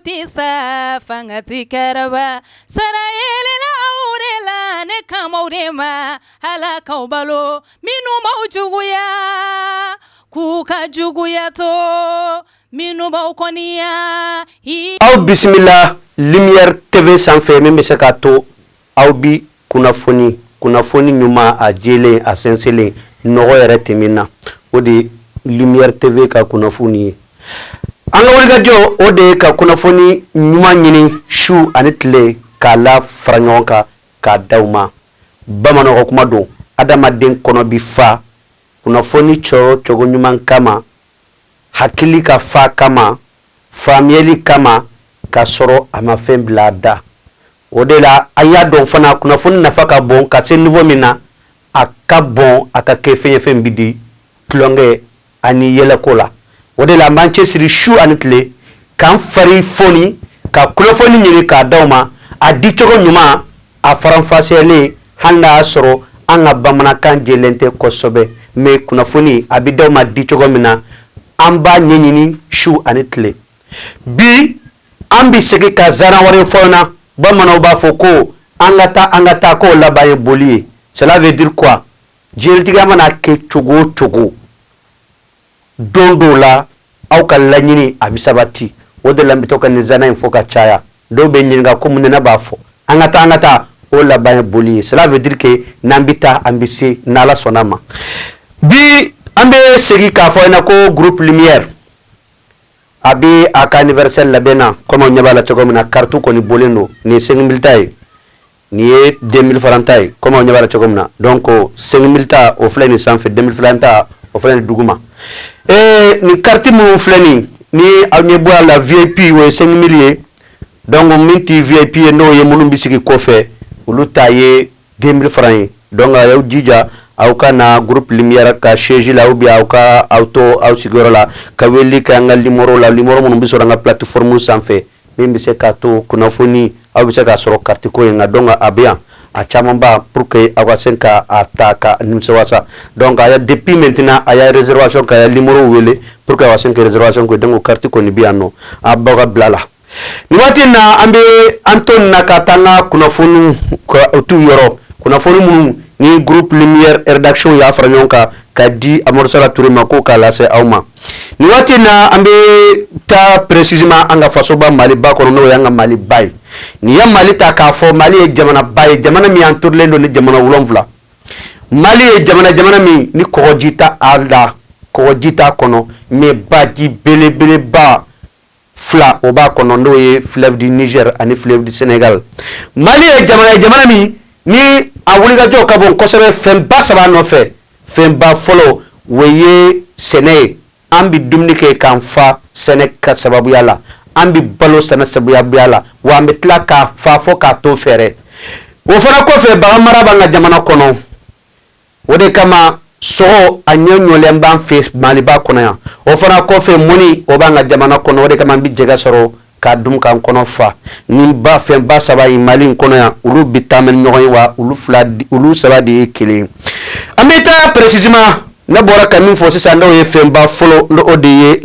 tisa fangati karaba sarayele la aurela ne kamaurema halaka balo minu maujuguya kuka juguya to minu baukoniya aw bismillah lumière tv sanfɛ min bɛ se ka to aw bi kunnafoni ɲuman a jelen a sɛnsɛnlen nɔgɔ yɛrɛ tɛmɛna o de lumière tv ka kunnafoni ye an ka wulikajɔ o de ka kunnafoni ɲuman ɲini su ani tile k'a la fara ɲɔgɔn kan k'a d'aw ma bamananw kuma don adamaden kɔnɔ bi fa kunnafoni cɔrɔ cogo ɲuman kama hakili ka fa kama faamuyali kama ka sɔrɔ a ma fɛn bila a da o de la a y'a dɔn fana kunnafoni nafa ka bon ka se niveau min na a ka bon a ka kɛ fɛn ye fɛn bi di tulonkɛ ani yɛlɛko la o de la an b'an cɛsiri su ani tile k'an fari foni ka kunnafoni ɲini k'a d'aw ma a di cogo ɲuman a faranfasiyalen hali n'a y'a sɔrɔ an ka bamanankan jɛlen tɛ kosɛbɛ mais kunnafoni a bi d'aw ma di cogo min na an b'a ɲɛɲini su ani tile bi an bi segin ka zana wɛrɛ fɔ na bamananw b'a fɔ ko an ka taa k'o laban ye boli ye cela veut dire quoi diɲɛlatigɛ mana kɛ cogo o cogo don dɔw la aw ka laɲini a bi sabati o de la n bɛ to ka nin zana in fɔ ka caya dɔw bɛ ɲininka ko mun de ne b'a fɔ an ka taa o laban ye boli ye cela veut dire que n'an bi taa an bi se n'Ala sɔnna ma bi an bɛ segin k'a fɔ ɲɛna ko groupe lumière a bɛ a ka anniversaire labɛn na comme aw ɲɛ b'a la cogo min na carte kɔni bɔlen don nin ye 5000 ta ye nin ye 2000 francs ta ye comme aw ɲɛ b'a la cogo min na donc 5000 ta o filɛ nin sanfɛ 2000 francs ta o filɛ nin duguma ni carte minnu filɛ nin ni aw ɲɛ bɔ a la VIP o ye 5000 ye donc min ti VIP ye n'o ye minnu bɛ sigi kɔfɛ olu ta ye 2000 francs ye donc a y'aw jija aw ka na groupe lumière ka siège la ou bien aw ka aw to aw sigiyɔrɔ la ka weli ka an ka numéro la numéro minnu bɛ sɔrɔ an ka plateforme sanfɛ min bɛ se ka to kunnafoni aw bɛ se ka sɔrɔ carte ko in nka donc a bɛ yan a caman ba pour que aw ka se ka a ta ka nimisiwasa donc a ya depuis maintenant a ya réservation ka ya numéro wele pour que aw ka se ka réservation ko donc carte kɔni bɛ yan nɔ a baw ka bila la nin waati in na an bɛ an to nin na ka taa an ka kunnafoni t'u yɔrɔ kunnafoni minnu ni groupe lumière rédaction y'a fara ɲɔgɔn kan ka di Amadu Sala Ture ma ko k'a lase aw ma nin waati in na an bɛ taa précisément an ka fasoba Maliba kɔnɔ n'o y'an ka Maliba ye nin ye Mali ta k'a fɔ Mali ye jamanaba ye jamana min an torilen don ni jamana 7 Mali ye jamana min ni kɔgɔji ta a la kɔgɔji ta kɔnɔ mais baji belebeleba 2 o b'a kɔnɔ n'o ye fleuve du Niger ani fleuve du Sénégal Mali ye jamana min ni a wulikajɔ ka bon kosɛbɛ fɛnba 3 nɔfɛ fɛnba fɔlɔ o ye sɛnɛ ye an bi dumuni kɛ k'an fa sɛnɛ ka sababuya la an bi balo sɛnɛ sababuya la wa an bɛ tila k'a fa fɔ k'a to fɛrɛ o fana kɔfɛ bagan mara b'an ka jamana kɔnɔ o de kama sɔgɔ a ɲɛ ɲɔlen b'an fɛ Maliba kɔnɔ yan o fana kɔfɛ mɔni o b'an ka jamana kɔnɔ o de kama an bi jɛgɛ sɔrɔ ka dum k'an kɔnɔ fa ni ba fɛnba 3 in Mali in kɔnɔ yan olu bi taa mɛ ɲɔgɔn ye wa olu 3 de ye kelen an bɛ taa précisément ne bɔra ka min fɔ sisan n'o ye fɛnba fɔlɔ o de ye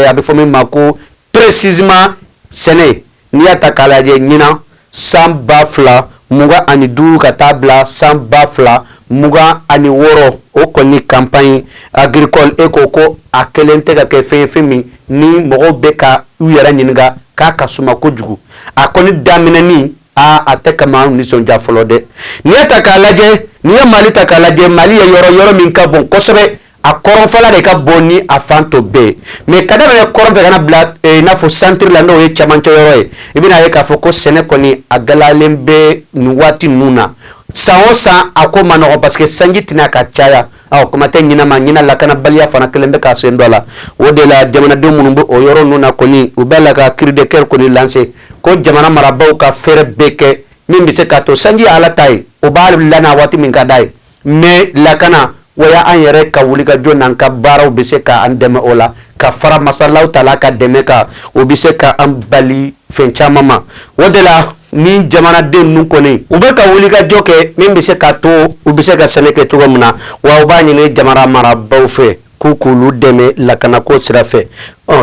a bɛ fɔ min ma ko précisément sɛnɛ n'i y'a ta k'a lajɛ ɲinan san 2025 ka taa bila san 2026 o kɔni campagne agricole e ko a kelen tɛ ka kɛ fɛn ye fɛn min ni mɔgɔw bɛ ka u yɛrɛ ɲininka k'a ka suma kojugu a kɔni daminɛni a tɛ kama nisɔndiya fɔlɔ dɛ n'i ye ta k'a lajɛ n'i ye Mali ta k'a lajɛ Mali ye yɔrɔ min ka bon kosɛbɛ a kɔrɔnfɛla de ka bon ni a fan tɔ bɛɛ ye mais ka daminɛ kɔrɔnfɛ kana bila i n'a fɔ centre la n'o ye cɛmancɛ yɔrɔ ye i bɛna ye k'a fɔ ko sɛnɛ kɔni a gɛlɛyalen bɛ nin waati ninnu na san o san a ko ma nɔgɔn parce que sanji tɛna ka caya kuma tɛ ɲina lakanabaliya fana kelen bɛ ka sen dɔ la o de la jamanadenw minnu bɛ o yɔrɔ ninnu na kɔni u bɛ la ka cri de cœur kɔni lancer ko jamana marabaaw ka fɛɛrɛ bɛɛ kɛ min bɛ se k'a to sanji ye Ala ta ye o b'a lana waati min ka d'a ye mais lakana o y'an yɛrɛ ka wulikajɔ n'an ka baaraw bɛ se k'an dɛmɛ o la ka fara masalaw ta la ka dɛmɛ kan o bɛ se k'an bali fɛn caman ma o de la ni jamanaden ninnu kɔni u bɛ ka wulikajɔ kɛ min bɛ se k'a to u bɛ se ka sɛnɛ kɛ cogo min na wa u b'a ɲini jamana marabaaw fɛ k'olu dɛmɛ lakanako sira fɛ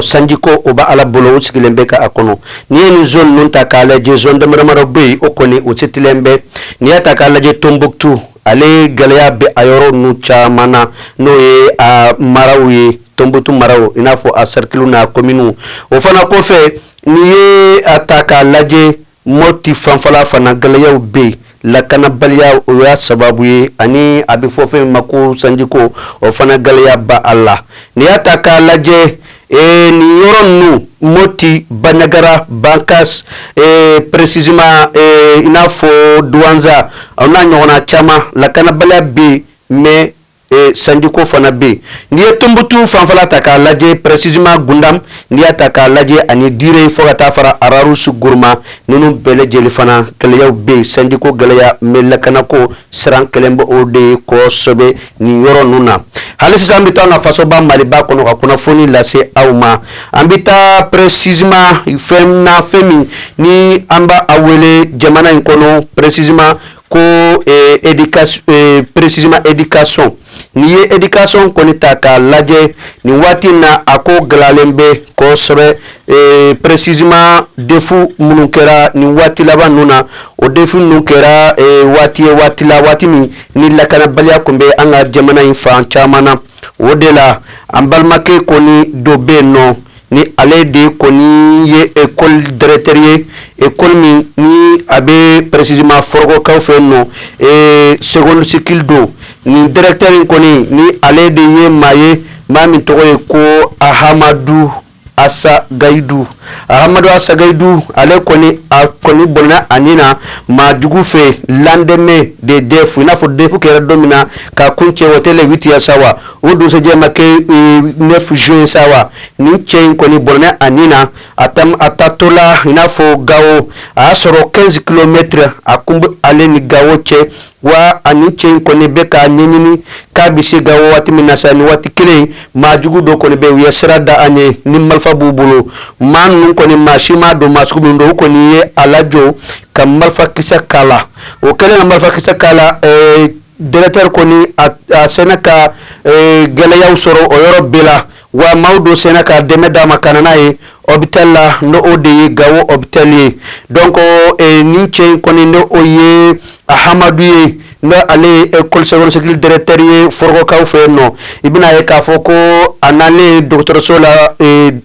sanjiko o b'a ala bolo o sigilen bɛ ka a kɔnɔ n'i ye nin zone ninnu ta k'a lajɛ zone damadɔ bɛ yen o kɔni o setilen bɛ n'i y'a ta k'a lajɛ Tombouctou ale gɛlɛya bɛ a yɔrɔ ninnu caman na n'o ye a maraw ye Tombouctou maraw i n'a fɔ a cercle n'a commune o fana kɔfɛ n'i ye a ta k'a lajɛ Mopti fanfɛla fana gɛlɛyaw bɛ yen lakanabaliya o y'a sababu ye ani a bɛ fɔ fɛn min ma ko sanjiko o fana gɛlɛya ba a la n'i y'a ta k'a lajɛ nin yɔrɔ ninnu Mopti Banagara Bankas précisément i n'a fɔ Douanza o n'a ɲɔgɔnna caman lakanabaliya bɛ yen mais sanjiko fana bɛ yen n'i ye Tombouctou fanfɛla ta k'a lajɛ précisément Gundam n'i y'a ta k'a lajɛ ani Dire fo ka taa fara Ararus Gourma ninnu bɛɛ lajɛlen fana gɛlɛyaw bɛ yen sanjiko gɛlɛya mais lakanako siran kɛlen bɛ o de ye kosɛbɛ nin yɔrɔ ninnu na hali sisan an bɛ taa an ka fasoba Maliba kɔnɔ ka kunnafoni lase aw ma an bɛ taa précisément fɛn min ni an b'a wele jamana in kɔnɔ précisément ko précisément éducation n'i ye éducation kɔni ta k'a lajɛ nin waati na a ko gɛlɛyalen bɛ kosɛbɛ précisément defu minnu kɛra nin waati laban ninnu na o defu ninnu kɛra waati min ni lakanabaliya tun bɛ an ka jamana in fan caman na o de la an balimakɛ kɔni dɔ bɛ yen nɔ ni ale de kɔni ye école directeur ye école min ni a bɛ précisément Forogokaw fɛ yen nɔ seconde cycle do ni directeur in kɔni ni ale de ye maa ye maa min tɔgɔ ye ko Ahamadu Asagaidu ale kɔni bɔnna ani na maa jugu fɛ lendemain de defu i n'a fɔ defu kɛra don min na ka kun cɛ o tɛ le 8 ya sa wa o dugusɛjɛ ma kɛ 9 juin sa wa nin cɛ in kɔni bɔnna ani na a tatɔla i n'a fɔ Gao a y'a sɔrɔ 15 kilomètres a kun bɛ ale ni Gao cɛ wa ani cɛ in kɔni bɛ k'a ɲɛɲini k'a bɛ se Gao waati min na sa ni waati kelen maa jugu dɔ kɔni bɛ yen u ye sira da an ye ni marifa b'u bolo maa ninnu kɔni maa si m'a dɔn maa sugu min don o kɔni ye a lajɔ ka marifakisɛ k'a la o kɛlen ka marifakisɛ k'a la directeur kɔni a sɛnɛ ka gɛlɛyaw sɔrɔ o yɔrɔ bɛɛ la wa maaw dɔ sɛnɛ ka dɛmɛ d'a ma ka na n'a ye hôpital la n'o de ye Gao hôpital ye donc nin cɛ in kɔni n'o ye Ahamadu ye n'ale ye école seconde cycle directeur ye Forogokaw fɛ yen nɔ i bɛna ye k'a fɔ ko a n'ale dɔgɔtɔrɔso la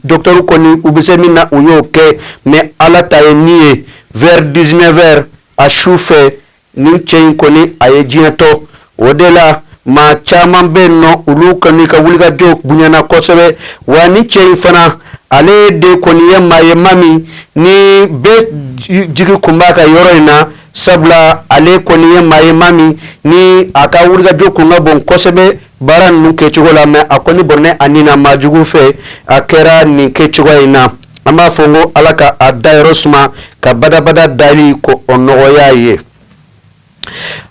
docteur kɔni u bɛ se min na u y'o kɛ mais ala ta ye min ye vers 19h a su fɛ nin cɛ in kɔni a ye diɲɛ tɔ o de la maa caman bɛ yen nɔ olu kɔni ka wulikajɔ bonyana kosɛbɛ wa nin cɛ in fana ale de kɔni ye maa ye maa min ni bɛɛ jigi kun b'a ka yɔrɔ in na sabula ale kɔni ye maa ye maa min ni a ka wulikajɔ kun ka bon kosɛbɛ baara ninnu kɛcogo la mais a kɔni bɔnɛ a nin na maa jugu fɛ a kɛra nin kɛcogo in na an b'a fɔ ko ala ka a dayɔrɔ suma ka badabada dali ko o nɔgɔya ye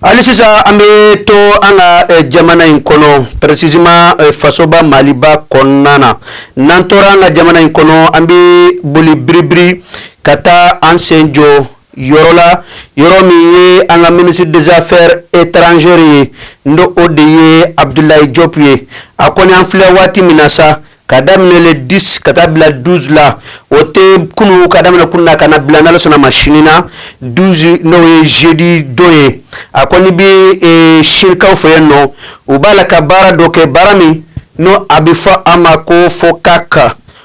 hali sisan an bɛ to an ka jamana in kɔnɔ précisément fasoba Maliba kɔnɔna na n'an tora an ka jamana in kɔnɔ an bɛ boli biribiri ka taa an sen jɔ yɔrɔ la yɔrɔ min ye an ka ministre des affaires étrangères ye n'o o de ye Abdoulaye Diop ye a kɔni an filɛ waati min na sa ka daminɛ le 10 ka taa bila 12 la o tɛ kunu ka daminɛ kunu na ka na bila n'ala sɔnna ma sini na 12 n'o ye jeudi do ye a kɔni bɛ sinikaw fɛ yen nɔ u b'a la ka baara dɔ kɛ baara min n'o a bɛ fɔ a ma ko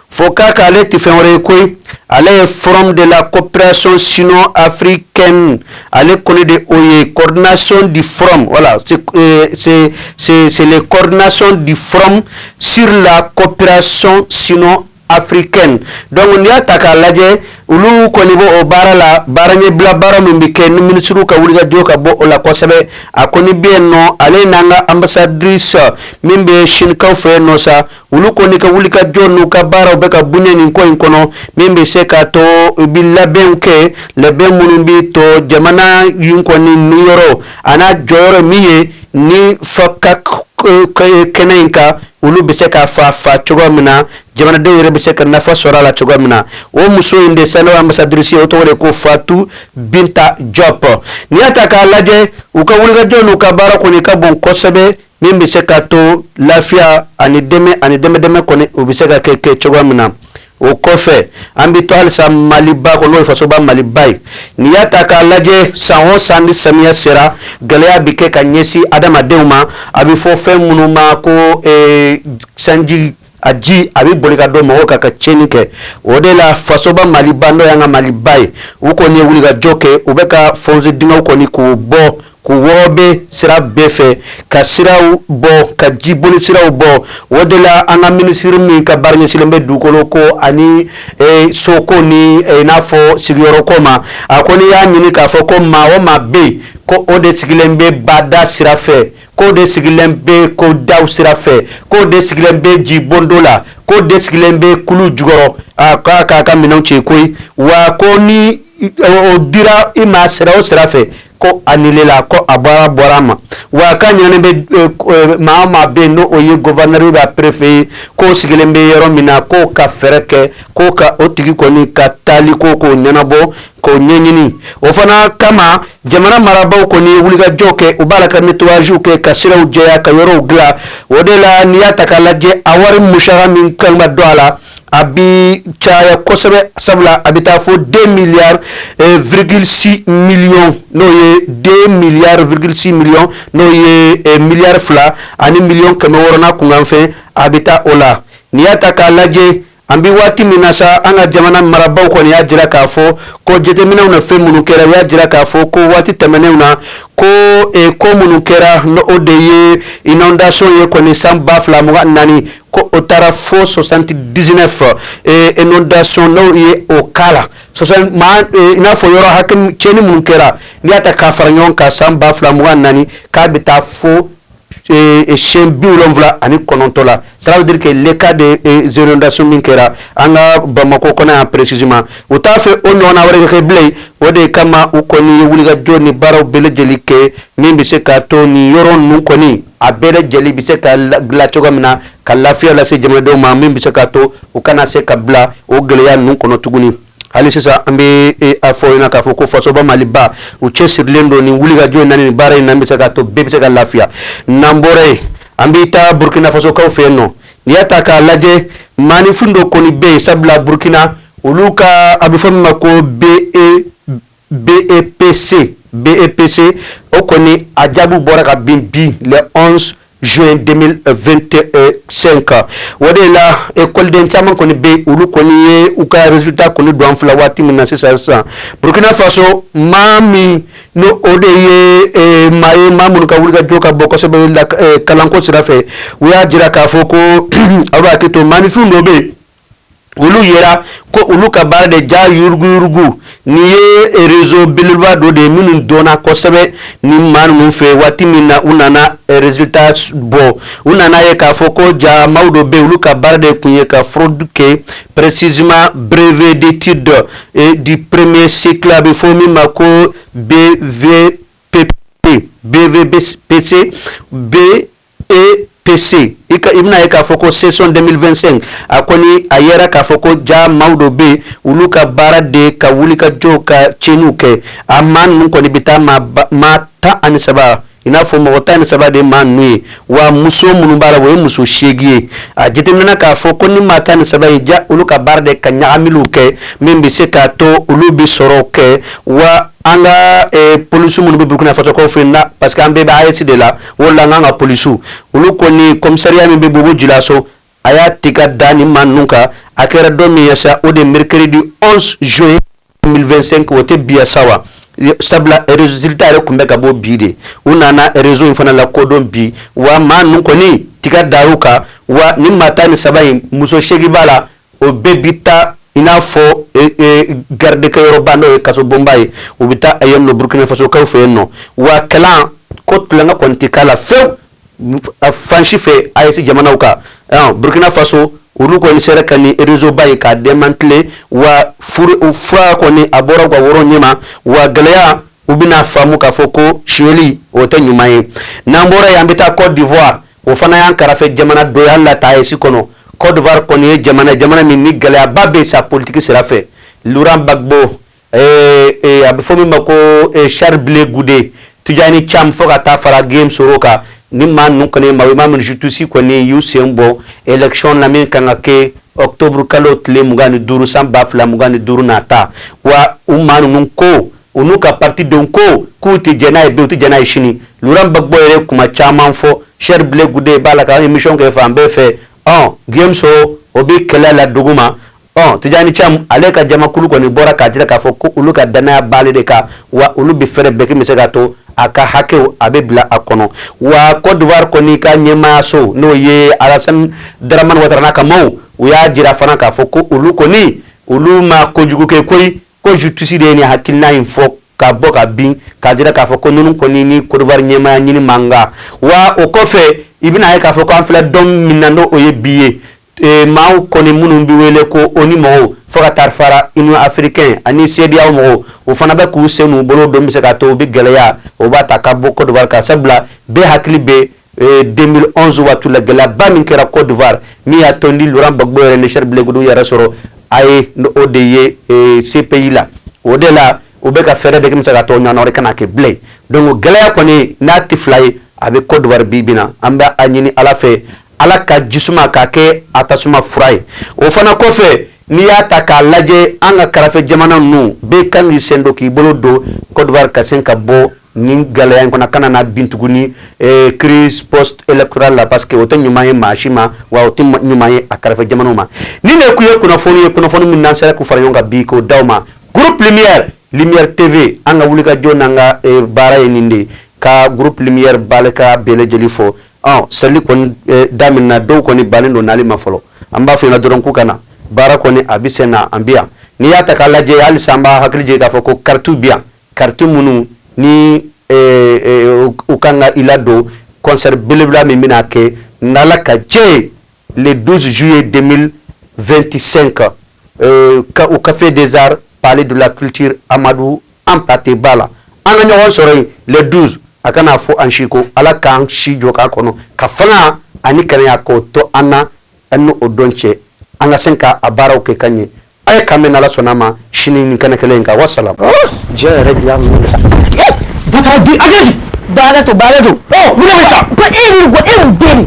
FOCAC ale tɛ fɛn wɛrɛ ye koyi ale ye forum de la coopération sino-africaine ale kɔni de o ye coordination du forum voilà c'est les coordination du forum sur la coopération sino-africaine donc n'i y'a ta k'a lajɛ olu kɔni b'o baara la baara ɲɛbila baara min bɛ kɛ ni minisiriw ka wulikajɔ ka bɔ o la kosɛbɛ a kɔni bɛ yen nɔ ale n'an ka ambassadrice min bɛ sinikaw fɛ yen nɔ sa olu kɔni ka wulikajɔ n'u ka baaraw bɛ ka bonya nin ko in kɔnɔ min bɛ se k'a to u bɛ labɛnw kɛ labɛn minnu bɛ to jamana in kɔni niyɔrɔ a n'a jɔyɔrɔ min ye ni FOCAC kɛnɛ in kan olu bɛ se ka fa cogoya min na jamanadenw yɛrɛ bɛ se ka nafa sɔrɔ a la cogoya min na o muso in de sani ambassadrice o tɔgɔ de ko Fatou Binta Diop n'i y'a ta k'a lajɛ u ka wulikajɔ n'u ka baara kɔni ka bon kosɛbɛ min bi se ka to lafiya ani dɛmɛ kɔni o bi se ka kɛ cogoya min na. O kɔfɛ an bi to halisa Maliba kɔnɔ fasoba Maliba ye n'i y'a ta k'a lajɛ san o san ni samiya sera gɛlɛya bi kɛ ka ɲɛsin adamadenw ma a bi fɔ fɛn minnu ma ko sanji a ji a bi boli ka don mɔgɔw kan ka tiɲɛni kɛ o de la fasoba Maliba n'o y'an ka Maliba ye u kɔni ye wulikajɔ kɛ u bɛ ka fonze dingɛw kɔni k'u bɔ k'u wɔrɔ bɛ sira bɛɛ fɛ ka siraw bɔ ka jiboli siraw bɔ o de la an ka minisiri min ka baara ɲɛsinnen bɛ dugukolo ko ani soko ni i n'a fɔ sigiyɔrɔ ko ma a kɔni y'a ɲini k'a fɔ ko maa o maa bɛ yen ko o de sigilen bɛ bada sira fɛ k'o de sigilen bɛ ko daw sira fɛ k'o de sigilen bɛ jibondo la k'o de sigilen bɛ kulu jukɔrɔ k'a k'a ka minɛnw cɛ koyi wa ko ni o dira i ma sira o sira fɛ ko anilela ko a bɔra ma wa ka ɲɛnen bɛ maa o maa bɛ yen n'o o ye gouverneur b'a préfet ye k'o sigilen bɛ yɔrɔ min na k'o ka fɛɛrɛ kɛ k'o ka o tigi kɔni ka taali ko k'o ɲɛnabɔ k'o ɲɛɲini o fana kama jamana marabaw kɔni ye wulikajɔ kɛ u b'a la ka nettoyage kɛ ka siraw jɛya ka yɔrɔw dilan o de la n'i y'a ta k'a lajɛ a wari musaka min kan ka don a la a bi caya kosɛbɛ sabula a bi taa fo 2 milliards, 6 millions n'o ye 2 milliards, 6 millions n'o ye miliyari 2 ani miliyɔn 600 kunkan fɛ a bi taa o la n'i y'a ta k'a lajɛ an bi waati min na sa an ka jamana marabaw kɔni y'a jira k'a fɔ ko jateminɛw na fɛn minnu kɛra u y'a jira k'a fɔ ko waati tɛmɛnenw na ko ko minnu kɛra o de ye inondation ye kɔni san 2024 ko o taara fo 79 inondation n'o ye o kala i n'a fɔ yɔrɔ hakɛ tiɲɛni minnu kɛra n'i y'a ta k'a fara ɲɔgɔn kan san 2024 k'a bɛ taa fo siyɛn 79 la ça veut dire que le cas de inondation min kɛra an ka Bamako kɔnɔ yan précisément u t'a fɛ o ɲɔgɔnna wɛrɛ ka kɛ bilen o de kama u kɔni ye wulikajɔ ni baaraw bɛɛ lajɛlen kɛ min bɛ se k'a to nin yɔrɔ ninnu kɔni a bɛɛ lajɛlen bɛ se ka dilan cogo min na ka lafiya lase jamanadenw ma min bɛ se k'a to u kana se ka bila o gɛlɛya ninnu kɔnɔ tuguni hali sisan an bɛ a fɔ ɲɛna k'a fɔ ko fasoba Maliba u cɛsirilen don nin wulikajɔ in na nin baara in na bɛ se k'a to bɛɛ bɛ se ka lafiya n'an bɔra yen an bɛ taa Burkina Faso kaw fɛ yen nɔ n'i y'a ta k'a lajɛ maanifin dɔ kɔni bɛ yen sabula Burkina olu ka a bɛ fɔ min ma ko BEPC o kɔni a jaabiw bɔra ka bin bi le 11 juin 2025 o de la écoleden caman kɔni bɛ olu kɔni ye u ka résultat kɔni don an filɛ waati min na sisan Burkina Faso maa min no o de ye maa ye maa minnu ka wulikajɔ ka bɔ kosɛbɛ kalanko sira fɛ u y'a jira k'a fɔ ko aw b'a hakili to maanifin dɔ bɛ yen olu yera ko olu ka baara de ja yuruguyurugu ni ye réseau belebeleba dɔ de ye minnu dɔnna kosɛbɛ ni maa ninnu fɛ waati min na u nana résultat bɔ u nana ye k'a fɔ ko jamaw dɔ bɛ yen olu ka baara de tun ye ka fraude kɛ précisément brevet d'étude du premier cycle a bɛ fɔ min ma ko BVPC i bɛna ye k'a fɔ ko session 2025 a kɔni a yɛrɛ k'a fɔ ko jamaw dɔ bɛ yen olu ka baara de ka wulikajɔ ka tiɲɛniw kɛ a maa ninnu kɔni bɛ taa maa 13 i n'a fɔ mɔgɔ 13 de maa ninnu ye wa muso minnu b'a la o ye muso 8 ye a jateminɛ k'a fɔ ko ni maa 13 ye ja olu ka baara de ka ɲagamiliw kɛ min bɛ se k'a to olu bɛ sɔrɔ kɛ wa an ka polisiw minnu bɛ Burkina Faso kaw fɛ yen na parce que an bɛɛ bɛ AES de la o de la an kan ka polisiw olu kɔni commissariat min bɛ Bobo Djilasso a y'a tigɛ da nin maa ninnu kan a kɛra don min ye sa o de mercredi 11 juin 2025 o tɛ bi ye sa wa sabula résultat yɛrɛ tun bɛ ka bɔ bi de u nana réseau in fana la kodɔn bi wa maa ninnu kɔni tigɛ dar'u kan wa ni maa 13 in muso 8 b'a la o bɛɛ bi taa i n'a fɔ garde kɛyɔrɔba n'o ye kaso bonba ye u bɛ taa yen nɔ Burkina Faso kaw fɛ yen nɔ wa kalan ko tulonkɛ kɔni tɛ k'a la fewu fan si fɛ AES jamanaw kan Burkina Faso olu kɔni sera ka ni réseau ba ye k'a démanteler wa fura kɔni a bɔra ka wɔrɔ ɲɛma wa gɛlɛya u bɛna faamu k'a fɔ ko suyɛli o tɛ ɲuman ye n'an bɔra yen an bɛ taa Côte d'Ivoire o fana y'an kɛrɛfɛ jamana dɔ ye hali la ta AES kɔnɔ Côte d'Ivoire kɔni ye jamana min ni gɛlɛyaba bɛ sa politique sira fɛ Laurent Gbagbo a bɛ fɔ min ma ko Charles Blé Goudé Tidjani Thiam fo ka taa fara Guillaume Soro kan ni maa ninnu kɔni maa min jutusi kɔni y'u sen bɔ élection la min kan ka kɛ octobre kalo tile 25 san 2025 nata wa u maa ninnu ko u n'u ka parti denw ko k'u tɛ jɛn n'a ye bi u tɛ jɛn n'a ye sini Laurent Gbagbo yɛrɛ kuma caman fɔ Cher Blé Goudé b'a la ka émission kɛ fan bɛɛ fɛ Guillaume Soro o bɛ kɛlɛ la dugu ma Tijani Cham ale ka jamakulu kɔni bɔra k'a jira k'a fɔ ko olu ka danaya b'ale de kan wa olu bɛ fɛɛrɛ bɛɛ kɛ bɛ se ka to a ka hakɛw a bɛ bila a kɔnɔ wa Côte d'Ivoire kɔni ka ɲɛmaayaso n'o ye Alassane Dramane Ouattara n'a ka maaw u y'a jira fana k'a fɔ ko olu kɔni olu ma kojugu kɛ koyi ko justice de ye nin hakilina in fɔ ka bɔ ka bin k'a jira k'a fɔ ko ninnu kɔni ni Côte d'Ivoire ɲɛmaaya ɲini man kan wa o kɔfɛ i bɛna ye k'a fɔ ko an filɛ dɔn min na n'o ye bi ye maaw kɔni minnu bɛ wele ko ONU mɔgɔw fo ka taa fara Union africaine ani CEDEAO mɔgɔw o fana bɛ k'u sen n'u bolo don bɛ se ka to u bɛ gɛlɛya o b'a ta ka bɔ Côte d'Ivoire kan sabula bɛɛ hakili bɛ 2011 waati la gɛlɛyaba min kɛra Côte d'Ivoire min y'a to ni Laurent Gbagbo yɛrɛ ni Cher Blé Goudé yɛrɛ sɔrɔ a ye o de ye CPI la o de la u bɛ ka fɛɛrɛ bɛ kɛ bɛ se ka to ɲɔgɔn wɛrɛ kana kɛ bilen donc gɛlɛya kɔni n'a tɛ fila ye a bɛ Côte d'Ivoire bi na an bɛ a ɲini Ala fɛ Ala ka jisuma k'a kɛ a tasuma fura ye o fana kɔfɛ n'i y'a ta k'a lajɛ an ka karafe jamana ninnu bɛɛ kan k'i sen don k'i bolo don Côte d'Ivoire ka se ka bɔ nin gɛlɛya in kɔnɔ kana na bin tuguni crise post électorale la parce que o tɛ ɲuman ye maa si ma wa o tɛ ɲuman ye a karafe jamanaw ma ni ne kun ye kunnafoni min n'an sera k'u fara ɲɔgɔn kan bi k'o d'aw ma groupe Lumière TV an ka wulikajɔ n'an ka baara ye nin de ka groupe Lumière balika bɛɛ lajɛlen fɔ sali kɔni daminɛna dɔw kɔni bannen don n'ale ma fɔlɔ an b'a fɔ ɲɛna dɔrɔn k'u kana baara kɔni a bɛ sen na an bɛ yan n'i y'a ta k'a lajɛ halisa an b'a hakili jigin k'a fɔ ko carte bɛ yan carte minnu ni u kan ka i ladon concert belebele min bɛna kɛ n'Ala ka jɛ ye le 12 juillet 2025 au Café des Arts Palais de la Culture Amadou Hampâté Bâ la an ka ɲɔgɔn sɔrɔ yen le 12 a kana fɔ an si ko Ala k'an si jɔ k'a kɔnɔ ka fanga ani kɛnɛya k'o to an na an n'o dɔn cɛ an ka se ka a baaraw kɛ ka ɲɛ a ye kan bɛ n'Ala sɔnna ma sini nin kɛnɛ kelen in kan wassalam. Diɲɛ yɛrɛ de y'a minɛ sa. Batara di ajeji. Baarato. Mun de bɛ sa? Ko e ni ko e den.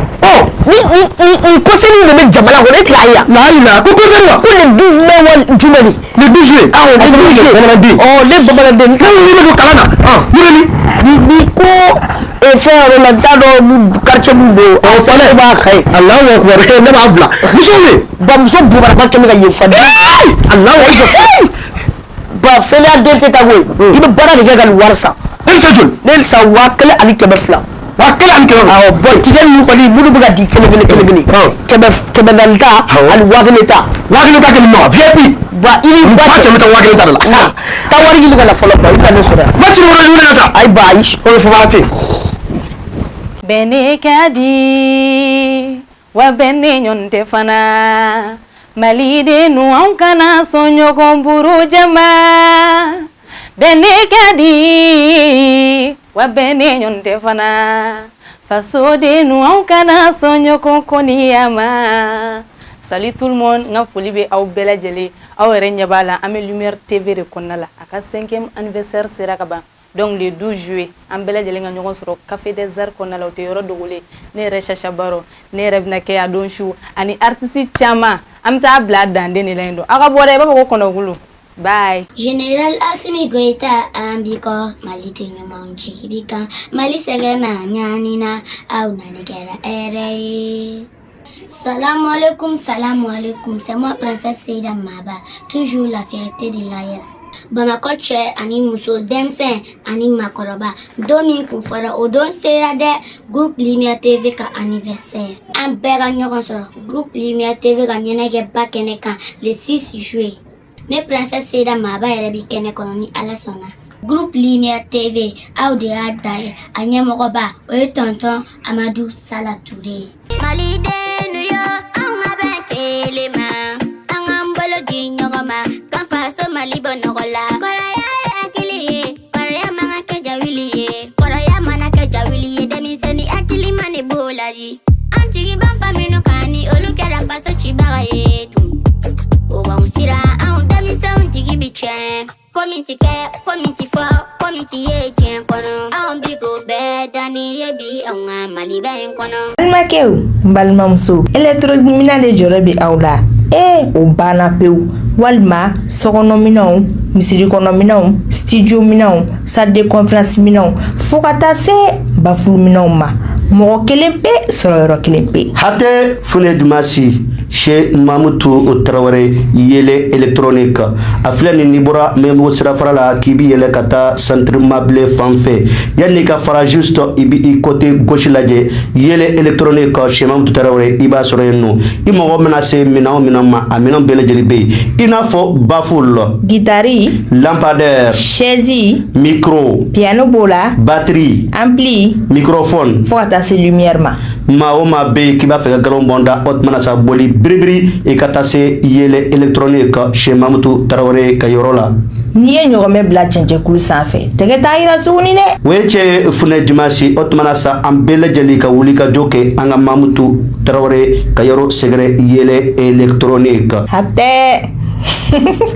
Ni conseil de bɛ jamana kɔnɔ e tila ye. La ko conseil wa? Ko le 12 mai wal jumɛn? Le 12 juillet. Ah, le 12 juillet. Bamananden. Le bamananden. Ne wuli bɛ don kalan na. Ni ko fɛn yɛrɛ la da dɔ quartier mun bɛ yen. Fɔlɔ b'a ka ye. Alahu akbar ne b'a bila. Muso ye. Ba muso bubaraba kɛmɛ ka yen fadi. Alahu akbar. Ba fɛnɛ den tɛ taa koyi. I bɛ baara de kɛ ka nin wari san. Ne sa 1000 ani 200. Awɔ bon tigɛ ninnu kɔni minnu bɛ ka di kelen kɛmɛ naani ta ani 1000 ta. 1000 ta kelen ma VIP. Ba i ni ba cɛ bɛ taa 1000 ta de la. Taa wari ɲini ka na fɔlɔ ba i ka ne sɔrɔ yan. Ba ci wɛrɛ ɲini sa. Ayi ba ayi. O ye fɔlɔ ten. Bɛnɛ ka di wa bɛnɛ ɲɔn tɛ fana malidenu anw kana sɔn ɲɔgɔn buru jama. Bɛnɛ ka di wa bɛnɛ ɲɔn tɛ fana fasodenu anw kana sɔn ɲɔgɔn kɔniya ma. Salut tout le monde, nga foli bɛ aw bɛɛ lajɛlen aw yɛrɛ ɲɛ b'a la an bɛ Lumière TV de kɔnɔna la a ka 5e anniversaire sera ka ban donc le 12 juillet an bɛɛ lajɛlen ka ɲɔgɔn sɔrɔ Café des Arts kɔnɔna la o tɛ yɔrɔ dogolen ne yɛrɛ Chacha Baro ne yɛrɛ bɛna kɛ a don su ani artiste caman an bɛ taa bila danden de la yen don aw ka bɔ dɛ i b'a fɔ ko kɔnɔkulu bye. Général Assimi Goïta ambiko Mali tenyuma jigi kan Mali sɛgɛnna ɲani na aw nani kɛra hɛrɛ ye. Salam alaikum, c'est moi Princesse Seyda Maba, toujours la fierté de l'AES. Bamako cɛ ani muso denmisɛn ani makɔrɔba don min kun fɔra o don sera dɛ groupe Lumière TV ka anniversaire an bɛɛ ka ɲɔgɔn sɔrɔ groupe Lumière TV ka ɲɛnajɛ ba kɛnɛ kan le 6 juillet ne Princesse Seyda Maba yɛrɛ bi kɛnɛ kɔnɔ ni Ala sɔnna. Groupe Lumière TV aw de y'a da ye a ɲɛmɔgɔba o ye tonton Amadou Sala Touré. Malidenu yo an ka bɛn kelen ma an k'an bolo di ɲɔgɔn ma k'an faso Mali bɔ nɔgɔ la. Kɔrɔya ye hakili ye kɔrɔya man ka kɛ jawili ye kɔrɔya mana kɛ jawili ye denmisɛnnin hakili ma ne b'o laji. An jigi b'an fa minnu kan ni olu kɛra faso cibaga ye tun o b'anw siran anw denmisɛnw jigi bi tiɲɛ. Komiti kɛ komiti fɔ komiti ye tiɲɛ kɔnɔ anw bi k'o bɛɛ Dani yebi aunga maliba enkono. Almakeu balmamso électromina le jorobi awla o bana pew walma sokono minaw misiri kono minaw studio minaw salle de conférence minaw fokata se baful minaw ma mo kelempe soro kelempe hate fune dumasi chez Mamutu Traoré yele électronique aflani nibura memo sirafara la kibi yele kata centre mable fanfe yani ka fara juste ibi côté gauche laje yele électronique chez Mamutu Traoré iba soro yenno imo menacé minama amina bele jelibe inafo baful guitare lampadaire chaise micro piano bola batterie ampli microphone fota se lumière ma be kiba fe galon bonda otmana sa boli bribri e katase yele électronique chez Mamutu Traoré kayorola ni ye ɲɔgɔnmɛ bila cɛncɛn kulu sanfɛ tɛgɛ t'a yira suguni dɛ weche fune dimasi otmana sa an bɛɛ lajɛlen ka wuli ka jɔ kɛ an ka Mamutu Traoré kayoro segere yele électronique hatɛ